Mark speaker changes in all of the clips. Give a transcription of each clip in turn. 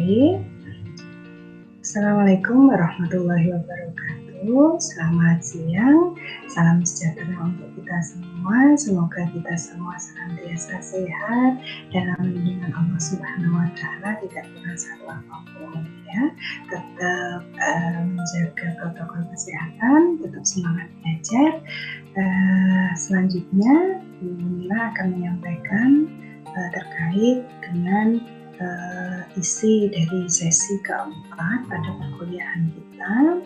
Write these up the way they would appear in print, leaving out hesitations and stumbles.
Speaker 1: Baik. Assalamualaikum warahmatullahi wabarakatuh. Selamat siang, salam sejahtera untuk kita semua. Semoga kita semua senantiasa sehat dalam lindungan Allah Subhanahu wa Ta'ala, tidak pernah satu apapun ya. Tetap menjaga protokol kesehatan, tetap semangat belajar. Selanjutnya Bu Mila akan menyampaikan terkait dengan isi dari sesi keempat pada perkuliahan kita.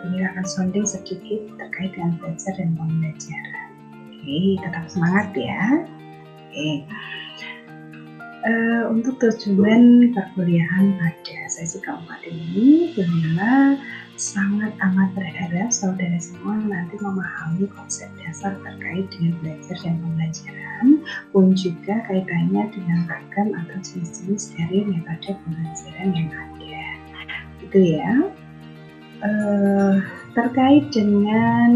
Speaker 1: Bu Mila akan sounding sedikit terkait dengan belajar dan pembelajaran. Oke, tetap semangat ya. Oke. Untuk tujuan perkuliahan pada sesi keempat ini, Bu Mila sangat amat berharap saudara semua nanti memahami konsep dasar terkait dengan belajar dan pembelajaran, pun juga kaitannya dengan ragam atau jenis-jenis dari metode pembelajaran yang ada. Gitu ya. Terkait dengan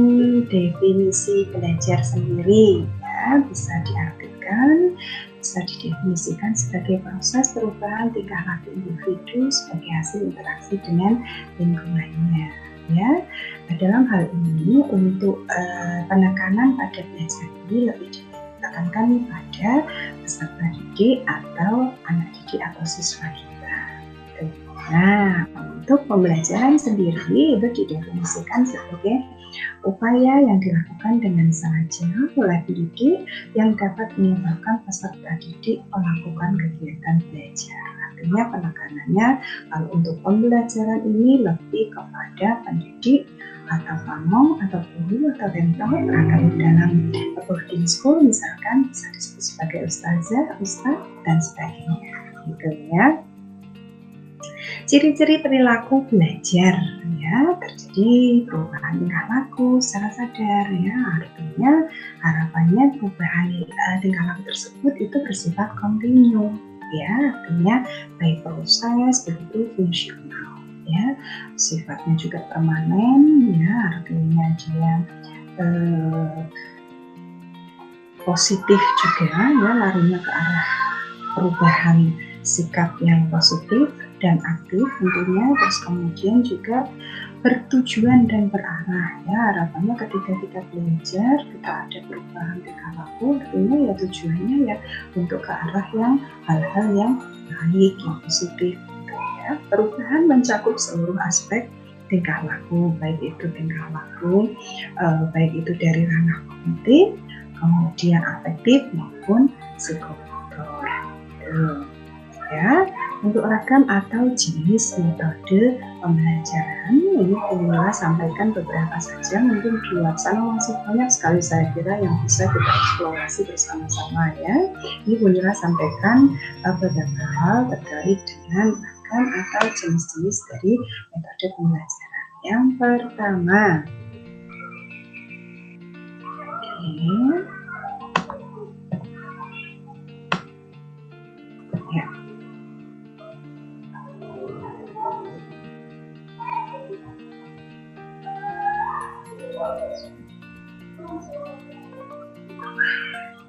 Speaker 1: definisi belajar sendiri, ya, bisa diartikan, bisa didefinisikan sebagai proses perubahan tingkah laku individu sebagai hasil interaksi dengan lingkungannya. Ya, dalam hal ini untuk penekanan pada belajar ini lebih ditekankan pada peserta didik atau anak didik atau siswa kita. Nah, untuk pembelajaran sendiri itu didefinisikan sebagai upaya yang dilakukan dengan sengaja oleh pendidik yang dapat menyebabkan peserta didik melakukan kegiatan belajar. Artinya penekanannya kalau untuk pembelajaran ini lebih kepada pendidik atau pamong atau guru atau mentor atau dalam boarding school misalkan bisa disebut sebagai ustazah, ustadz dan sebagainya. Gitu ya. Ciri-ciri perilaku belajar ya, terjadi perubahan tingkah laku secara sadar ya, artinya harapannya perubahan tingkah laku tersebut itu bersifat kontinu ya, artinya baik proses begitu fungsional ya, sifatnya juga permanen ya, artinya dia positif juga ya, larinya ke arah perubahan sikap yang positif dan aktif tentunya, terus kemudian juga bertujuan dan berarah ya, harapannya ketika kita belajar kita ada perubahan tingkah laku, tentunya ya tujuannya ya untuk ke arah yang hal-hal yang baik, yang positif gitu ya. Perubahan mencakup seluruh aspek tingkah laku, baik itu tingkah laku baik itu dari ranah kognitif, kemudian afektif maupun psikomotor gitu. Ya, untuk ragam atau jenis metode pembelajaran ini Bu Mila sampaikan beberapa saja, mungkin di luar sana masih banyak sekali saya kira yang bisa kita eksplorasi bersama-sama ya. Ini Bu Mila sampaikan beberapa hal terkait dengan ragam atau jenis-jenis dari metode pembelajaran. Yang pertama, ya.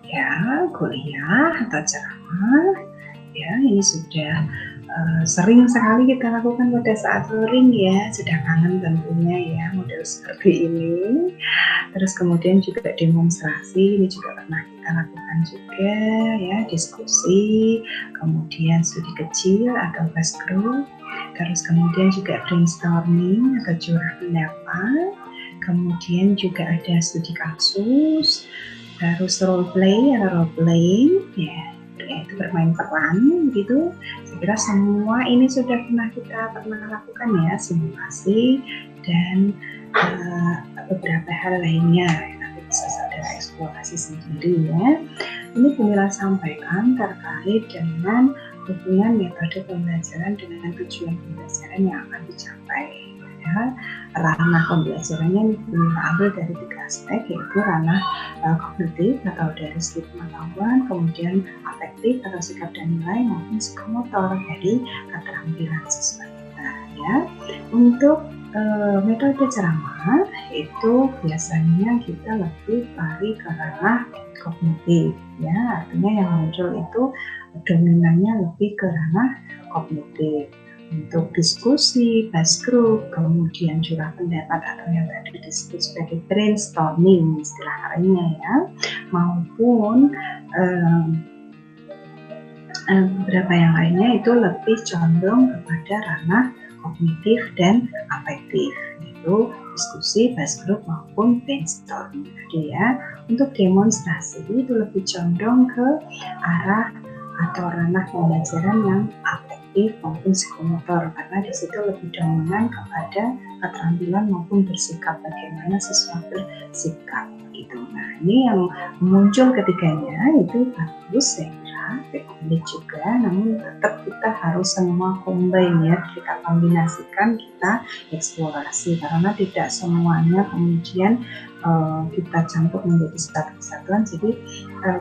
Speaker 1: Ya, kuliah atau ceramah ya, ini sudah sering sekali kita lakukan pada saat luring ya, sudah kangen tentunya ya model seperti ini. Terus kemudian juga demonstrasi, ini juga pernah kita lakukan juga ya, diskusi, kemudian studi kecil atau fast group, terus kemudian juga brainstorming atau curah pendapat, kemudian juga ada studi kasus, terus role play atau role playing ya, yaitu bermain peran gitu. Saya kira semua ini sudah kita pernah lakukan ya, simulasi dan beberapa hal lainnya yang nanti bisa saudara eksplorasi sendiri ya. Ini Bu Mila sampaikan terkait dengan hubungan metode pembelajaran dengan tujuan pembelajaran yang akan dicapai. Ya, ranah pembelajarannya kita ambil dari 3 aspek, yaitu ranah kognitif atau dari segi pengetahuan, kemudian afektif atau sikap dan nilai, maupun psikomotor dari keterampilan siswa kita ya. Untuk metode ceramah itu biasanya kita lebih lari ke ranah kognitif ya, artinya yang muncul itu dominannya lebih ke ranah kognitif. Untuk diskusi, base group, kemudian curah pendapat atau yang tadi disebut sebagai brainstorming istilah lainnya ya, maupun beberapa yang lainnya itu lebih condong kepada ranah kognitif dan afektif, yaitu diskusi, base group maupun brainstorming tadi ya. Untuk demonstrasi itu lebih condong ke arah atau ranah pembelajaran yang afektif maupun psikomotor, karena di situ lebih dominan kepada keterampilan maupun bersikap, bagaimana siswa bersikap gitu. Nah, ini yang muncul ketiganya itu bagus saya kira, baik juga, namun tetap kita harus semua combine ya, kita kombinasikan, kita eksplorasi, karena tidak semuanya kemudian kita campur menjadi satu kesatuan. Jadi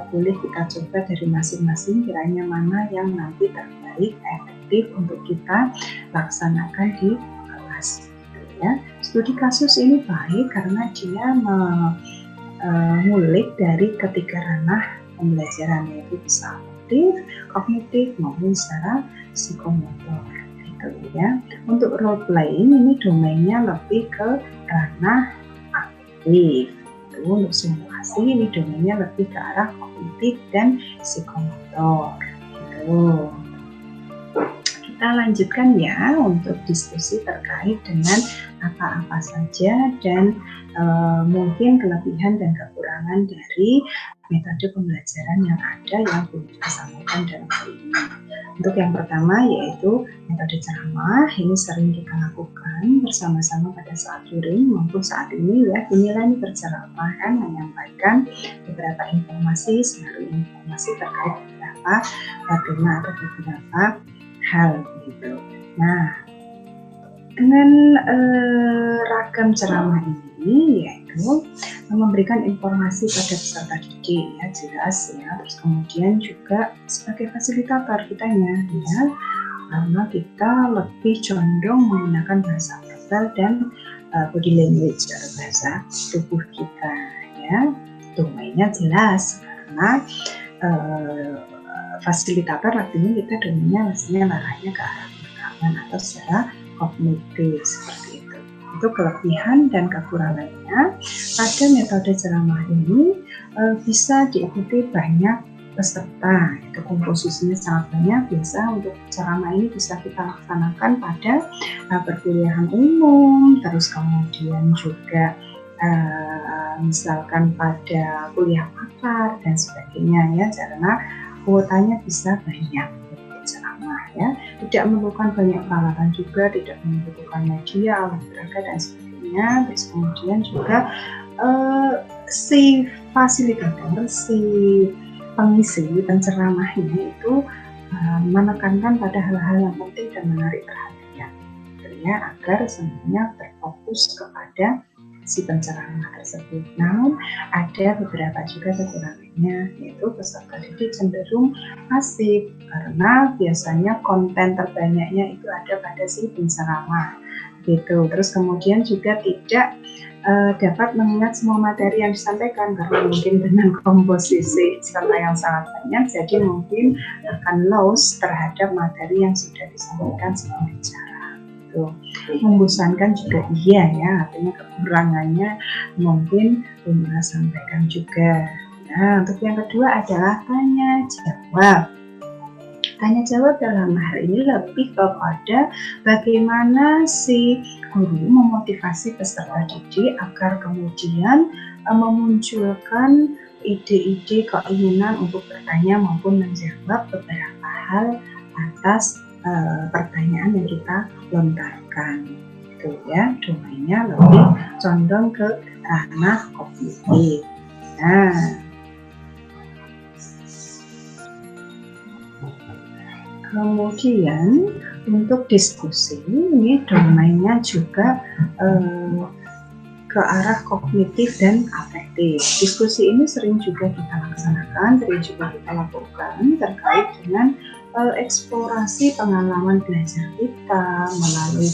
Speaker 1: boleh kita coba dari masing-masing kiranya mana yang nanti terbaik, efektif untuk kita laksanakan di kelas gitu ya. Studi kasus ini baik karena dia mengulik dari ketiga ranah pembelajaran, yaitu bisa afektif, kognitif maupun secara psikomotor gitu ya. Untuk role playing ini domainnya lebih ke ranah afektif. Untuk simulasi ini domainnya lebih ke arah kognitif dan psikomotor gitu. Kita lanjutkan ya untuk diskusi terkait dengan apa-apa saja dan mungkin kelebihan dan kekurangan dari metode pembelajaran yang ada yang perlu disampaikan dalam hal ini. Untuk yang pertama yaitu metode ceramah, ini sering kita lakukan bersama-sama pada saat luring maupun saat ini ya. Inilah ini berceramah kan, menyampaikan beberapa informasi, skenario informasi terkait beberapa tema atau beberapa hal gitu. Nah, dengan ragam ceramah ini yaitu memberikan informasi pada peserta didik ya, jelas ya, terus kemudian juga sebagai fasilitator kitanya ya, karena kita lebih condong menggunakan bahasa verbal dan body language atau bahasa tubuh kita ya. Domainnya jelas karena fasilitator artinya kita domainnya mestinya arahnya ke arah pengetahuan atau secara kognitif seperti itu. Itu kelebihan dan kekurangannya. Pada metode ceramah ini bisa diikuti banyak peserta, itu komposisinya sangat banyak. Biasa untuk ceramah ini bisa kita laksanakan pada perkuliahan umum, terus kemudian juga misalkan pada kuliah pakar dan sebagainya ya, karena kuotanya bisa banyak untuk ceramah ya, tidak memerlukan banyak peralatan juga, tidak membutuhkan media, alat peraga dan sebagainya. Terus kemudian juga si fasilitator, si pengisi penceramahnya itu menekankan pada hal-hal yang penting dan menarik perhatian gitu ya, agar semuanya terfokus kepada si penceramah tersebut. Namun ada beberapa juga kekurangannya, yaitu peserta didik cenderung pasif karena biasanya konten terbanyaknya itu ada pada si penceramah gitu. Terus kemudian juga tidak dapat mengingat semua materi yang disampaikan karena mungkin dengan komposisi cerita yang sangat banyak, jadi mungkin akan loss terhadap materi yang sudah disampaikan sebelum bicara. Membosankan juga iya ya, artinya kekurangannya mungkin belum sampaikan juga. Nah, untuk yang kedua adalah tanya jawab. Tanya jawab dalam hal ini lebih kepada bagaimana si guru memotivasi peserta didik agar kemudian memunculkan ide-ide keinginan untuk bertanya maupun menjawab beberapa hal atas pertanyaan yang kita lontarkan gitu ya. Domainnya lebih condong ke ranah kognitif. Nah, kemudian untuk diskusi ini domainnya juga ke arah kognitif dan afektif. Diskusi ini sering juga kita laksanakan, sering juga kita lakukan terkait dengan eksplorasi pengalaman belajar kita melalui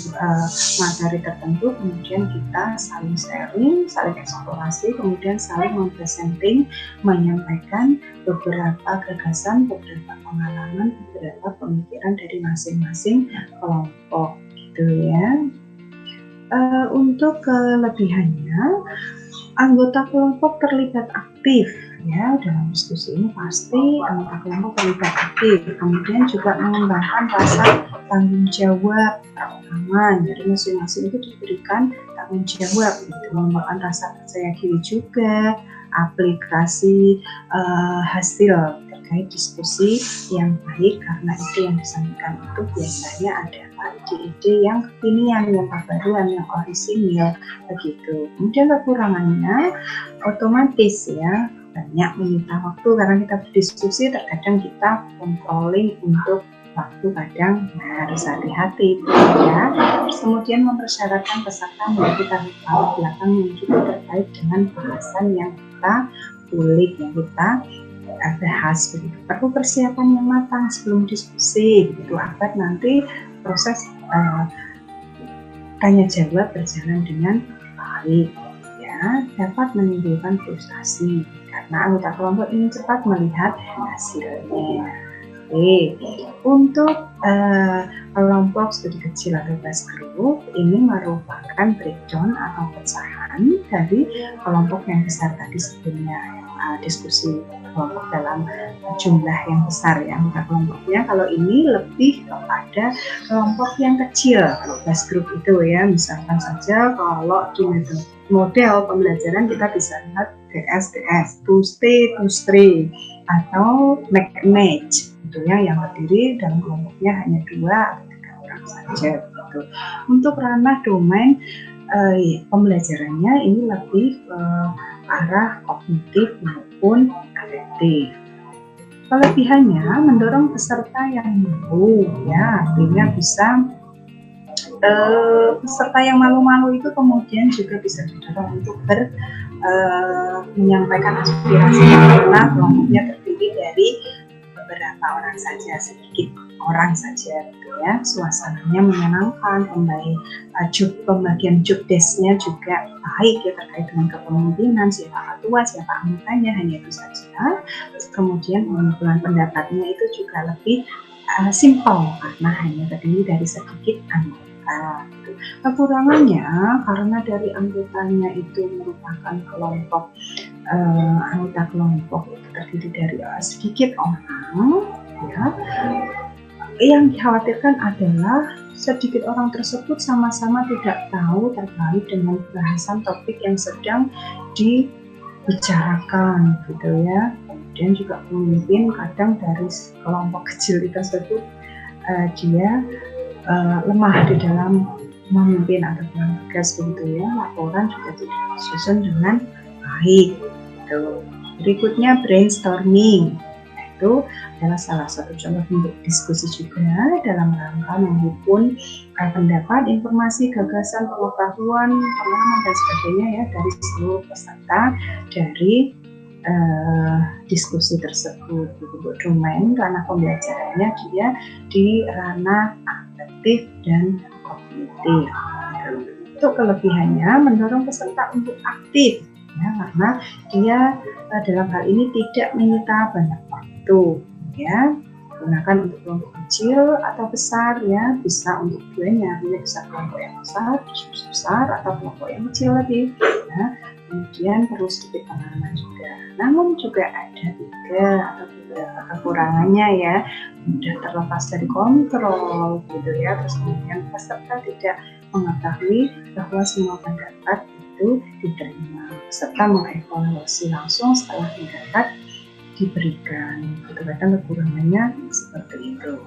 Speaker 1: materi tertentu, kemudian kita saling sharing, saling eksplorasi, kemudian saling mempresenting, menyampaikan beberapa gagasan, beberapa pengalaman, beberapa pemikiran dari masing-masing kelompok gitu ya. Untuk kelebihannya, anggota kelompok terlibat aktif ya dalam diskusi ini, pasti anggota kelompok terlibat aktif, kemudian juga mengembangkan rasa tanggung jawab keagamaan. Jadi masing-masing itu diberikan tanggung jawab, gitu, mengembangkan rasa percaya diri juga, aplikasi hasil terkait diskusi yang baik, karena itu yang disampaikan itu biasanya adalah ide-ide yang kekinian, yang terbaruan, yang orisinil begitu. Kemudian kekurangannya otomatis ya banyak menyita waktu, karena kita berdiskusi terkadang kita controlling untuk waktu, kadang harus hati-hati ya. Terus kemudian mempersyaratkan peserta menjadi tarik belakang yang juga terkait dengan bahasan yang kita kulik, yang kita bahas begitu. Perlu persiapan yang matang sebelum diskusi begitu, agar nanti proses tanya jawab berjalan dengan baik ya, dapat menimbulkan frustasi karena anggota kelompok ingin cepat melihat hasilnya. Oke, untuk kelompok studi kecil atau base group ini merupakan breakdown atau pecahan dari kelompok yang besar tadi sebelumnya, diskusi kelompok dalam jumlah yang besar ya anggota kelompoknya. Kalau ini lebih kepada kelompok yang kecil kalau base group itu ya, misalkan saja kalau di model pembelajaran kita bisa lihat DS, to stay, to stray, atau match gitu ya, yang terdiri dalam kelompoknya hanya 2 atau 3 orang saja gitu. Untuk ranah domain pembelajarannya ini lebih ke arah kognitif maupun afektif. Kelebihannya mendorong peserta yang malu ya, artinya bisa peserta yang malu-malu itu kemudian juga bisa didorong untuk menyampaikan aspirasi, karena kelompoknya terdiri dari beberapa orang saja, sedikit orang saja gitu ya. Suasananya menyenangkan, pembagian job desk-nya juga baik ya, terkait dengan kepemimpinan, siapa ketua, siapa anggotanya, hanya itu saja. Terus kemudian pengumpulan pendapatnya itu juga lebih simpel karena hanya terdiri dari sedikit anggota. Kekurangannya karena dari anggotanya itu merupakan kelompok anggota kelompok itu terdiri dari sedikit orang ya, yang dikhawatirkan adalah sedikit orang tersebut sama-sama tidak tahu terkait dengan bahasan topik yang sedang dibicarakan gitu ya. Kemudian juga pemimpin kadang dari kelompok kecil tersebut dia lemah di dalam memimpin atau dalam tugas begitu ya, laporan juga tidak disusun dengan baik gitu. Berikutnya brainstorming, itu adalah salah satu contoh bentuk diskusi juga dalam rangka menghimpun pendapat, informasi, gagasan, pengetahuan, pengalaman dan sebagainya ya dari seluruh peserta dari diskusi tersebut. Untuk domain ranah pembelajarannya dia di ranah afektif dan kognitif. Untuk kelebihannya mendorong peserta untuk aktif ya, karena dia dalam hal ini tidak menyita banyak waktu ya, gunakan untuk kelompok kecil atau besar ya, bisa untuk keduanya, bisa kelompok yang besar atau kelompok yang kecil lebih ya. Kemudian perlu sedikit pengalaman juga, namun juga ada 3 atau beberapa kekurangannya ya, mudah terlepas dari kontrol gitu ya. Terus kemudian peserta tidak mengetahui bahwa semua pendapat itu diterima, peserta mengevaluasi langsung setelah pendapat diberikan. Kadang kekurangannya seperti itu.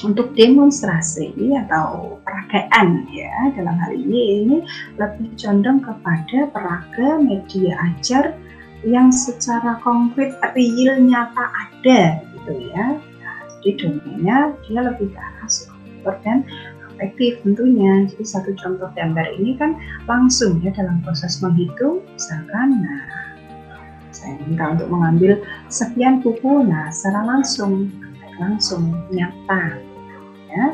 Speaker 1: Untuk demonstrasi atau peragaan ya, dalam hal ini lebih condong kepada peraga media ajar yang secara konkret, real, nyata ada gitu ya. Nah, jadi domainnya dia lebih ke arah psikomotor dan afektif tentunya. Jadi satu contoh gambar ini kan langsung ya dalam proses menghitung, misalkan saya minta untuk mengambil sekian buku, nah secara langsung langsung nyata ya.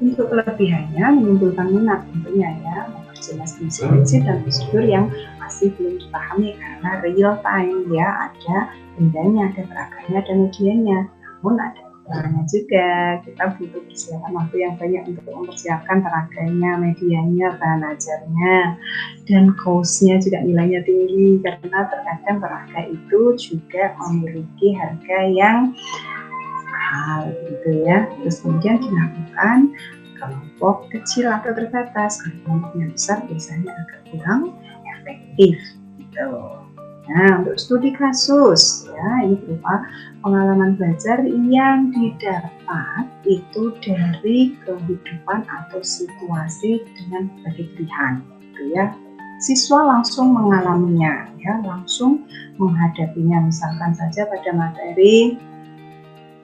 Speaker 1: Untuk kelebihannya menimbulkan minat tentunya ya, memperjelas misi dan prosedur yang masih belum dipahami karena real time ya, ada bendanya, ada peragamnya, ada medianya. Namun ada kekurangannya juga, kita butuh persiapan waktu yang banyak untuk mempersiapkan peraganya, medianya, bahan ajarnya, dan cost-nya juga nilainya tinggi karena terkadang peraga itu juga memiliki harga yang mahal gitu ya. Terus kemudian dilakukan kelompok kecil atau terbatas, kalau kelompoknya besar biasanya agak kurang efektif gitu. Nah, untuk studi kasus ya, ini berupa pengalaman belajar yang didapat itu dari kehidupan atau situasi dengan berbagai pilihan gitu ya. Siswa langsung mengalaminya ya, langsung menghadapinya. Misalkan saja pada materi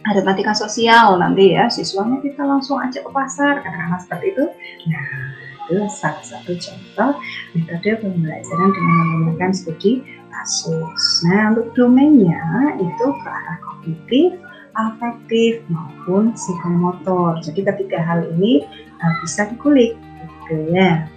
Speaker 1: matematika sosial nanti ya, siswanya kita langsung ajak ke pasar, katakanlah seperti itu. Nah, itu salah satu contoh metode pembelajaran dengan menggunakan studi kasus. Nah, untuk domainnya itu ke arah kognitif, afektif maupun psikomotor. Jadi ketiga hal ini bisa dikulik gitu ya.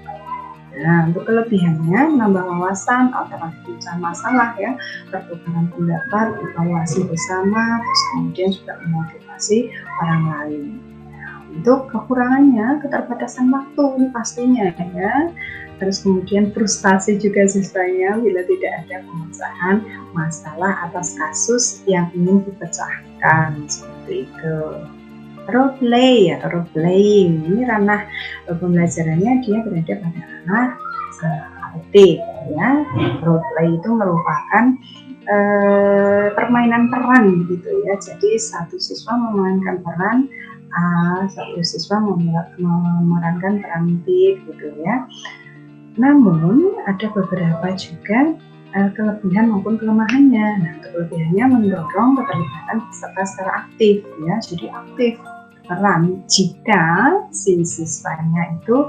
Speaker 1: Nah, untuk kelebihannya menambah wawasan, alternatif pemecahan masalah ya, pertukaran pendapat, evaluasi bersama, terus kemudian juga memotivasi orang lain. Nah, untuk kekurangannya keterbatasan waktu pastinya ya. Terus kemudian frustasi juga siswanya bila tidak ada pemecahan masalah atas kasus yang ingin dipecahkan seperti itu. Role play atau role playing ini ranah pembelajarannya dia berada pada ranah afektif ya. Role play itu merupakan permainan peran gitu ya. Jadi satu siswa memainkan peran A, satu siswa memerankan peran B gitu ya. Namun ada beberapa juga kelebihan maupun kelemahannya. Nah, kelebihannya mendorong keterlibatan peserta secara aktif ya. Jadi aktif peran jika si siswanya itu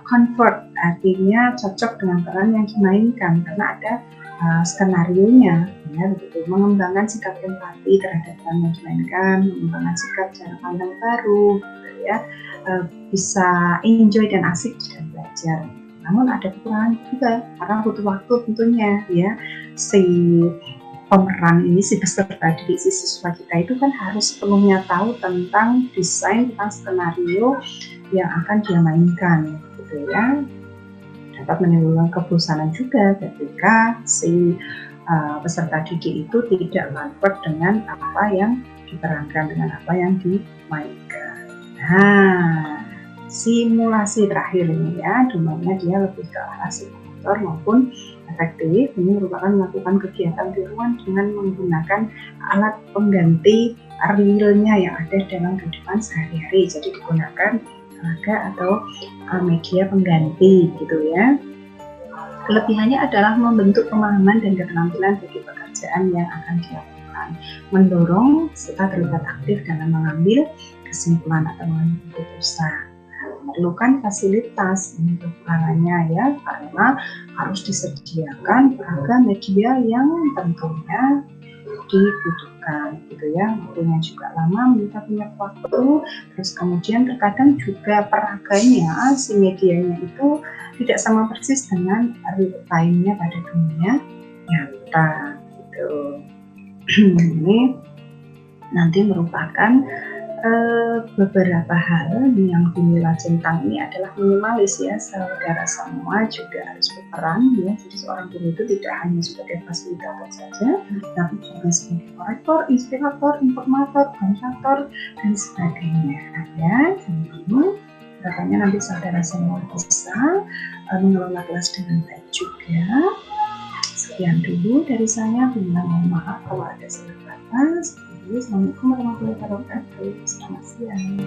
Speaker 1: comfort, artinya cocok dengan peran yang dimainkan karena ada skenarionya ya, begitu. Mengembangkan sikap empati terhadap peran yang dimainkan, mengembangkan sikap cara pandang baru gitu ya, bisa enjoy dan asik dalam belajar. Namun ada kekurangan juga karena butuh waktu tentunya ya. Si pemeran ini, si peserta didik, si siswa kita itu kan harus sepenuhnya tahu tentang desain, tentang skenario yang akan dia mainkan gitu ya. Dapat menimbulkan kebosanan juga ketika si peserta didik itu tidak comfort dengan apa yang diperankan, dengan apa yang dimainkan. Nah, simulasi terakhir ini ya, domainnya dia lebih ke arah simulator maupun efektif. Ini merupakan melakukan kegiatan tiruan dengan menggunakan alat pengganti realnya yang ada dalam kehidupan sehari-hari. Jadi digunakan tenaga atau media pengganti gitu ya. Kelebihannya adalah membentuk pemahaman dan keterampilan bagi pekerjaan yang akan dilakukan, mendorong serta terlibat aktif dalam mengambil kesimpulan atau mengambil keputusan. Memerlukan fasilitas, ini kekurangannya ya, karena harus disediakan beragam media yang tentunya dibutuhkan gitu ya. Waktunya juga lama, meminta banyak waktu. Terus kemudian terkadang juga peraganya, si medianya itu tidak sama persis dengan real time-nya pada dunia nyata gitu. Ini nanti merupakan beberapa hal yang dinilai centang ini adalah minimalis ya. Saudara semua juga harus berperan ya. Jadi seorang guru itu tidak hanya sebagai fasilitator saja, tapi juga sebagai korektor, inspirator, informator, organisator dan sebagainya ya. Jadi katanya nanti saudara semua bisa mengelola kelas dengan baik juga. Sekian dulu dari saya. Mohon maaf kalau ada salah kata. Assalamualaikum warahmatullahi wabarakatuh. Selamat siang.